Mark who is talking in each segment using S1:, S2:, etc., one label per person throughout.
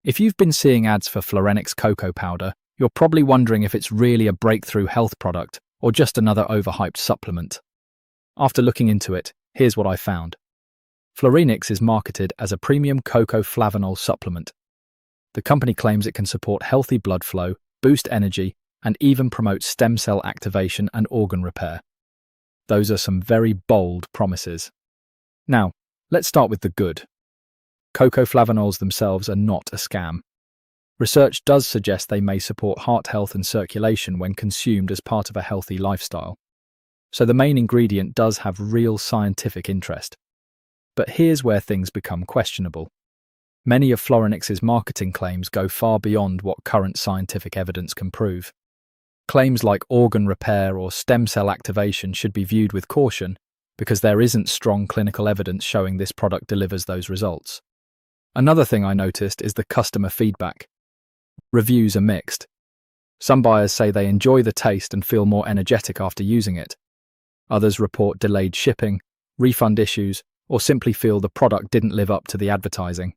S1: If you've been seeing ads for Florenix cocoa powder, you're probably wondering if it's really a breakthrough health product or just another overhyped supplement. After looking into it, here's what I found. Florenix is marketed as a premium cocoa flavanol supplement. The company claims it can support healthy blood flow, boost energy, and even promote stem cell activation and organ repair. Those are some very bold promises. Now, let's start with the good. Cocoa flavanols themselves are not a scam. Research does suggest they may support heart health and circulation when consumed as part of a healthy lifestyle. So the main ingredient does have real scientific interest. But here's where things become questionable. Many of Florenix's marketing claims go far beyond what current scientific evidence can prove. Claims like organ repair or stem cell activation should be viewed with caution because there isn't strong clinical evidence showing this product delivers those results. Another thing I noticed is the customer feedback. Reviews are mixed. Some buyers say they enjoy the taste and feel more energetic after using it. Others report delayed shipping, refund issues, or simply feel the product didn't live up to the advertising.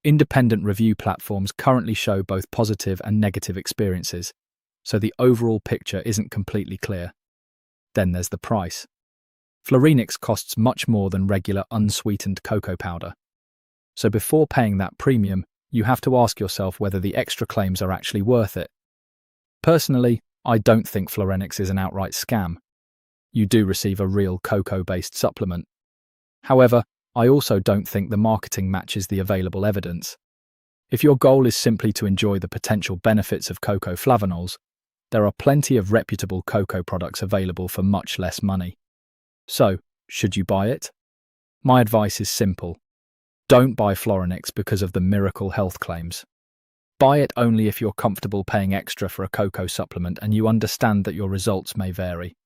S1: Independent review platforms currently show both positive and negative experiences, so the overall picture isn't completely clear. Then there's the price. Florenix costs much more than regular unsweetened cocoa powder. So before paying that premium, you have to ask yourself whether the extra claims are actually worth it. Personally, I don't think Florenix is an outright scam. You do receive a real cocoa-based supplement. However, I also don't think the marketing matches the available evidence. If your goal is simply to enjoy the potential benefits of cocoa flavanols, there are plenty of reputable cocoa products available for much less money. So, should you buy it? My advice is simple. Don't buy Florenix because of the miracle health claims. Buy it only if you're comfortable paying extra for a cocoa supplement and you understand that your results may vary.